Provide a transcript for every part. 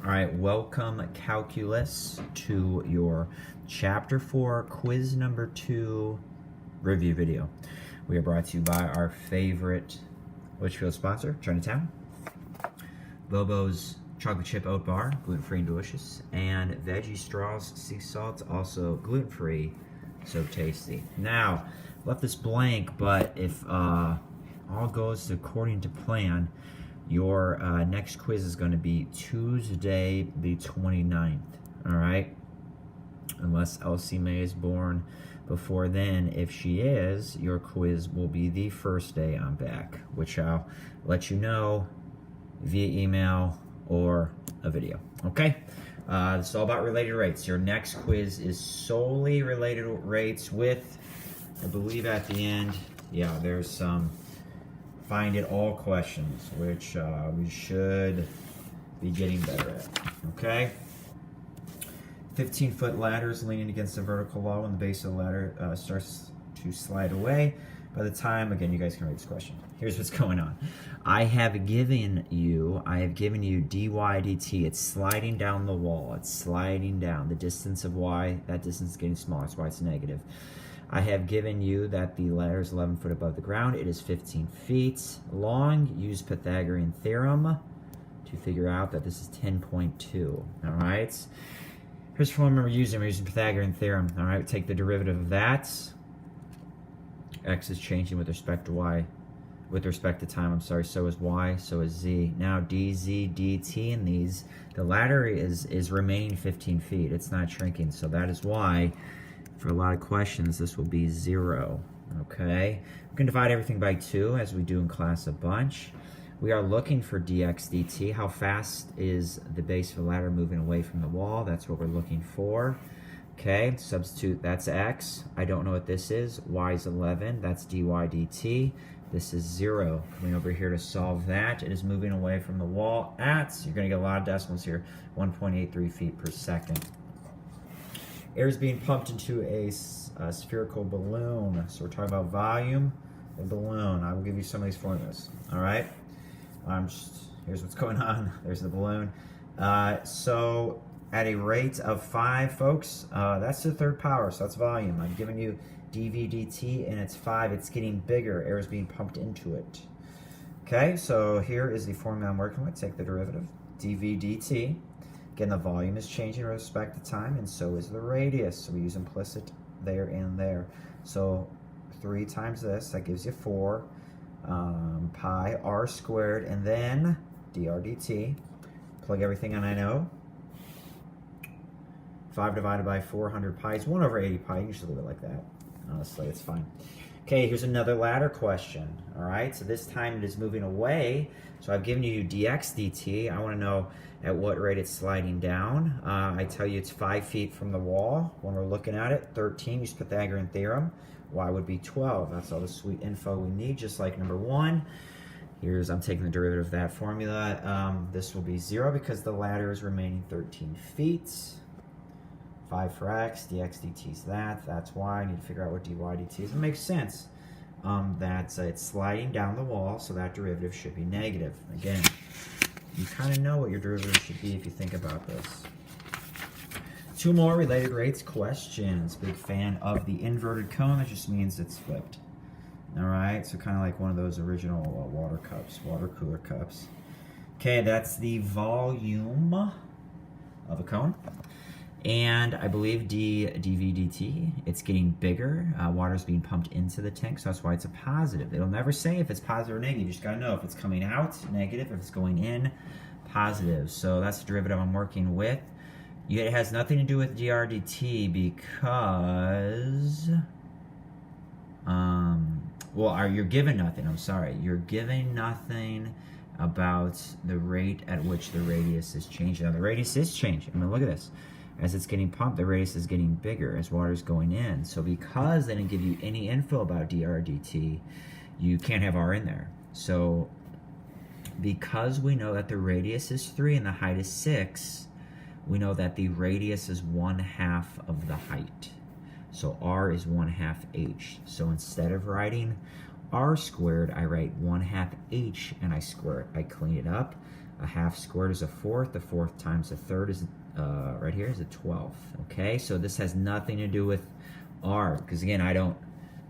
All right, welcome Calculus to your Chapter 4 Quiz number 2 review video. We are brought to you by our favorite Litchfield sponsor, Chinatown, Bobo's Chocolate Chip Oat Bar, gluten-free and delicious, and Veggie Straws Sea Salt, also gluten-free, so tasty. Now, left this blank, but if all goes according to plan, your next quiz is going to be Tuesday the 29th, all right? Unless Elsie May is born before then. If she is, your quiz will be the first day I'm back, which I'll let you know via email or a video, okay? It's all about related rates. Your next quiz is solely related rates with, I believe at the end, yeah, there's some find it all questions, which we should be getting better at, okay? 15-foot ladders leaning against the vertical wall when the base of the ladder starts to slide away. By the time, again, you guys can read this question. Here's what's going on. I have given you dy dt. It's sliding down the wall. It's sliding down. The distance of y, that distance is getting smaller. That's why it's negative. I have given you that the ladder is 11 foot above the ground. It is 15 feet long. Use Pythagorean theorem to figure out that this is 10.2. All right. Here's the formula we're using. We're using Pythagorean theorem. All right. Take the derivative of that. X is changing with respect to y. With respect to time, I'm sorry. So is y. So is z. Now dz dt in these, the ladder is remaining 15 feet. It's not shrinking. So that is why, for a lot of questions, this will be 0, okay? We can divide everything by 2, as we do in class a bunch. We are looking for dx dt. How fast is the base of the ladder moving away from the wall? That's what we're looking for. Okay, substitute, that's x. I don't know what this is. Y is 11, that's dy dt. This is 0. Coming over here to solve that, it is moving away from the wall at, you're gonna get a lot of decimals here, 1.83 feet per second. Air is being pumped into a spherical balloon. So we're talking about volume of balloon. I will give you some of these formulas. All right. Here's what's going on. There's the balloon. So at a rate of 5, folks, that's the third power. So that's volume. I've given you dv dt, and it's 5. It's getting bigger. Air is being pumped into it. Okay. So here is the formula I'm working with. Take the derivative. dv dt. Again, the volume is changing with respect to time, and so is the radius. So we use implicit there and there. So 3 times this, that gives you 4 pi r squared, and then dr dt. Plug everything in, I know. 5 divided by 400 pi is 1 over 80 pi. You can just leave it like that. Honestly, it's fine. Okay, here's another ladder question. All right, so this time it is moving away. So I've given you dx dt. I want to know at what rate it's sliding down. I tell you it's 5 feet from the wall. When we're looking at it, 13, use Pythagorean theorem. Y would be 12. That's all the sweet info we need, just like number 1. I'm taking the derivative of that formula. This will be 0 because the ladder is remaining 13 feet. 5 for x, dx dt is that. That's why I need to figure out what dy dt is. It makes sense. It's sliding down the wall, so that derivative should be negative. Again, you kind of know what your derivative should be if you think about this. 2 more related rates questions. Big fan of the inverted cone. That just means it's flipped. All right, so kind of like one of those original water cooler cups. Okay, that's the volume of a cone. And I believe dv dt, it's getting bigger. Water's being pumped into the tank, so that's why it's a positive. It'll never say if it's positive or negative. You just gotta know if it's coming out, negative. If it's going in, positive. So that's the derivative I'm working with. It has nothing to do with dr dt because, you're given nothing. I'm sorry. You're given nothing about the rate at which the radius is changing. Now the radius is changing. I mean, look at this. As it's getting pumped, the radius is getting bigger as water is going in. So because they didn't give you any info about dr dt, you can't have r in there. So because we know that the radius is 3 and the height is 6, we know that the radius is 1/2 of the height. So r is 1/2 h. So instead of writing r squared, I write 1/2 h and I square it. I clean it up. A half squared is a fourth. A fourth times a third is, right here, is a 12th. Okay, so this has nothing to do with r, because again, I don't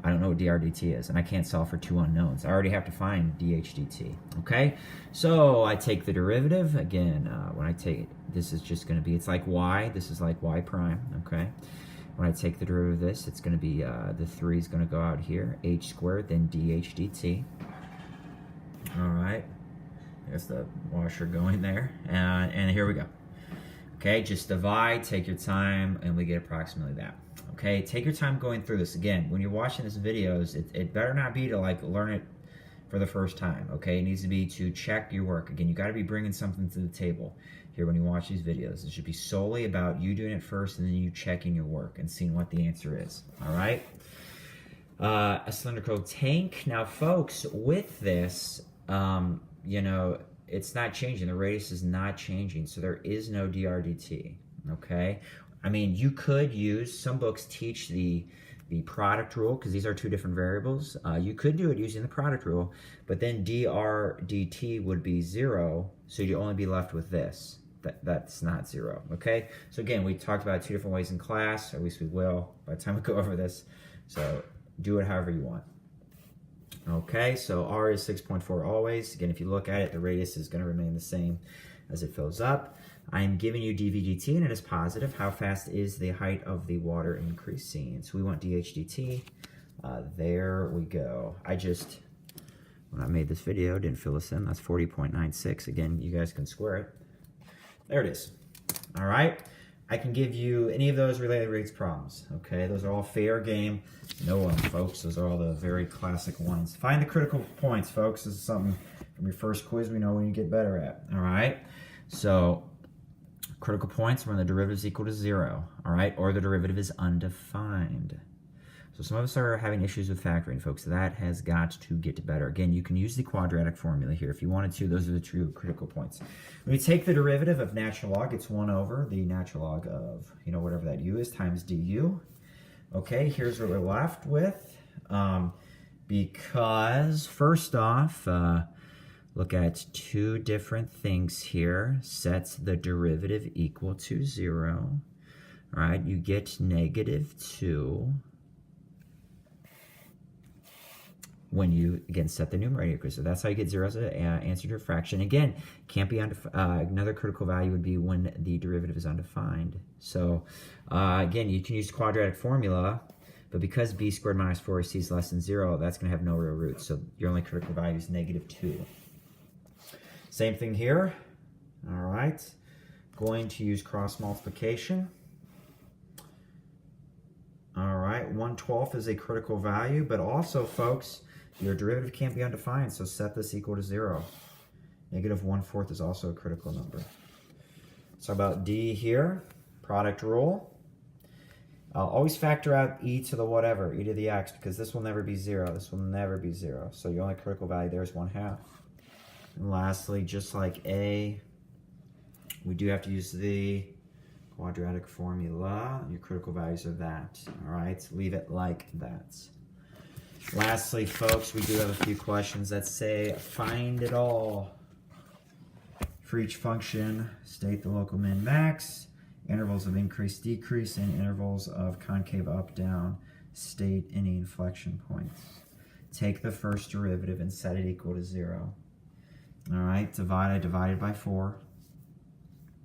know what dr/dt is, and I can't solve for two unknowns. I already have to find dh/dt. Okay, so I take the derivative. Again, when I take it, this is just going to be, it's like y. This is like y prime. Okay, when I take the derivative of this, it's going to be, the 3 is going to go out here, h squared, then dh/dt. All right, there's the washer going there, and here we go. Okay, just divide, take your time, and we get approximately that. Okay, take your time going through this. Again, when you're watching these videos, it better not be to like learn it for the first time. Okay, it needs to be to check your work. Again, you got to be bringing something to the table here when you watch these videos. It should be solely about you doing it first and then you checking your work and seeing what the answer is. All right, a cylindrical tank. Now, folks, with this, you know, it's not changing. The radius is not changing, so there is no dr/dt. Okay, I mean, you could use, some books teach the product rule, because these are two different variables. You could do it using the product rule, but then dr/dt would be 0, so you'd only be left with this. That's not 0. Okay, so again, we talked about it two different ways in class, or at least we will by the time we go over this. So do it however you want. Okay, so r is 6.4 always. Again, if you look at it, the radius is going to remain the same as it fills up. I am giving you dv/dt, and it is positive. How fast is the height of the water increasing? So we want dh/dt. There we go. I just, when I made this video, didn't fill this in. That's 40.96. Again, you guys can square it. There it is. All right. I can give you any of those related rates problems. Okay, those are all fair game. Know them, folks. Those are all the very classic ones. Find the critical points, folks. This is something from your first quiz we know when you get better at. All right. So critical points when the derivative is equal to 0. All right, or the derivative is undefined. So some of us are having issues with factoring, folks. That has got to get better. Again, you can use the quadratic formula here if you wanted to. Those are the true critical points. When we take the derivative of natural log, it's 1 over the natural log of, you know, whatever that u is, times du. Okay, here's what we're left with. Because, first off, look at two different things here. Sets the derivative equal to 0. All right, you get -2. When you, again, set the numerator. So that's how you get 0 as an answer to a fraction. Again, can't be another critical value would be when the derivative is undefined. So again, you can use the quadratic formula, but because b squared minus 4ac is less than 0, that's going to have no real roots. So your only critical value is -2. Same thing here. All right. Going to use cross multiplication. All right, 1/12 is a critical value, but also, folks, your derivative can't be undefined, so set this equal to 0. -1/4 is also a critical number. So about D here, product rule. I'll always factor out e to the whatever, e to the x, because this will never be 0. This will never be 0. So your only critical value there is 1/2. And lastly, just like A, we do have to use the quadratic formula. Your critical values are that. All right, leave it like that. Lastly, folks, we do have a few questions that say find it all. For each function, state the local min max, intervals of increase, decrease, and intervals of concave up, down, state any inflection points. Take the first derivative and set it equal to 0. All right, divide, I divided by 4.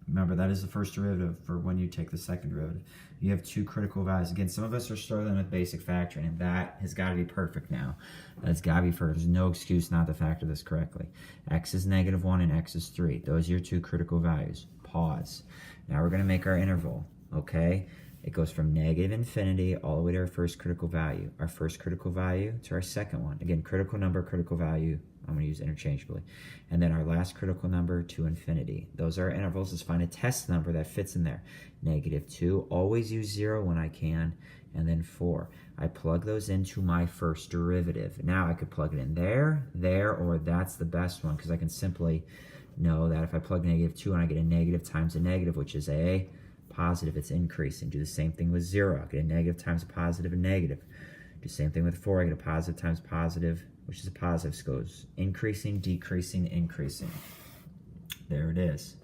Remember, that is the first derivative for when you take the second derivative. You have two critical values. Again, some of us are struggling with basic factoring, and that has got to be perfect now. That's got to be perfect. There's no excuse not to factor this correctly. X is -1 and X is 3. Those are your two critical values. Pause. Now we're going to make our interval, okay? It goes from -infinity all the way to our first critical value. Our first critical value to our second one. Again, critical number, critical value. I'm going to use interchangeably. And then our last critical number to infinity. Those are our intervals. Let's find a test number that fits in there. -2. Always use 0 when I can. And then 4. I plug those into my first derivative. Now I could plug it in there, or that's the best one because I can simply know that if I plug -2 and I get a negative times a negative, which is a positive, it's increasing. Do the same thing with 0. I get a negative times a positive and negative. Do the same thing with 4. I get a positive times positive, which is a positive. So it goes increasing, decreasing, increasing. There it is.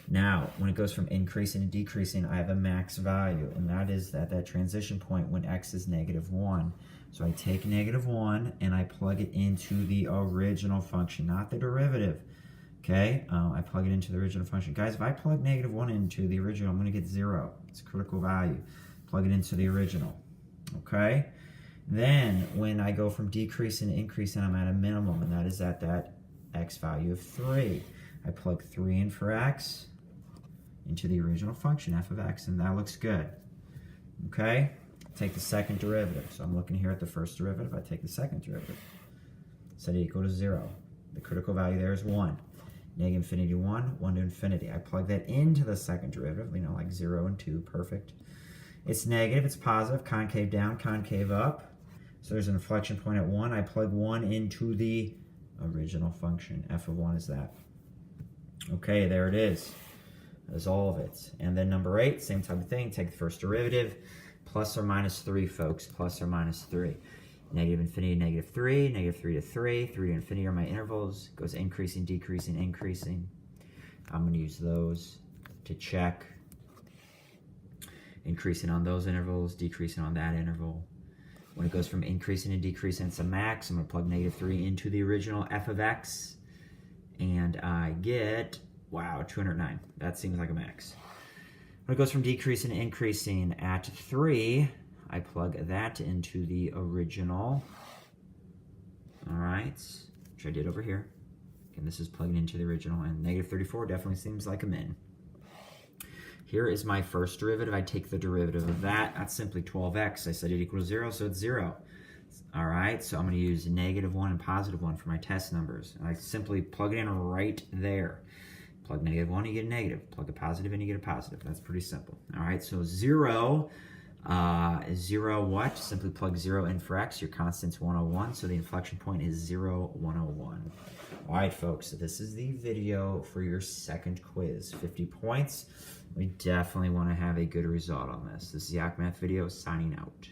Now, when it goes from increasing and decreasing, I have a max value, and that is at that transition point when x is -1. So I take -1 and I plug it into the original function, not the derivative. Okay, I plug it into the original function. Guys, if I plug -1 into the original, I'm going to get 0. It's a critical value. Plug it into the original. Okay, then when I go from decreasing to increasing, I'm at a minimum, and that is at that x value of 3. I plug 3 in for x into the original function, f of x, and that looks good. Okay, take the second derivative. So I'm looking here at the first derivative. I take the second derivative. Set it equal to 0. The critical value there is 1. -infinity to 1, 1 to infinity. I plug that into the second derivative, like 0 and 2, perfect. It's negative, it's positive, concave down, concave up. So there's an inflection point at 1. I plug 1 into the original function. F of 1 is that. Okay, there it is. That's all of it. And then number 8, same type of thing. Take the first derivative, plus or minus 3, folks, plus or minus 3. -infinity, -3, -3 to 3, 3 to infinity are my intervals. Goes increasing, decreasing, increasing. I'm going to use those to check. Increasing on those intervals, decreasing on that interval. When it goes from increasing to decreasing, it's a max. I'm going to plug -3 into the original f of x, and I get, wow, 209. That seems like a max. When it goes from decreasing to increasing at 3, I plug that into the original. All right, which I did over here. Again, this is plugging into the original, and -34 definitely seems like a min. Here is my first derivative. I take the derivative of that. That's simply 12x. I set it equal to 0, so it's 0. All right, so I'm going to use -1 and +1 for my test numbers. And I simply plug it in right there. Plug -1, you get a negative. Plug a positive in, you get a positive. That's pretty simple. All right, so 0 what? Simply plug 0 in for x. Your constant's 101, so the inflection point is 0, 101. All right, folks, so this is the video for your second quiz. 50 points. We definitely want to have a good result on this. This is the Yak Math video signing out.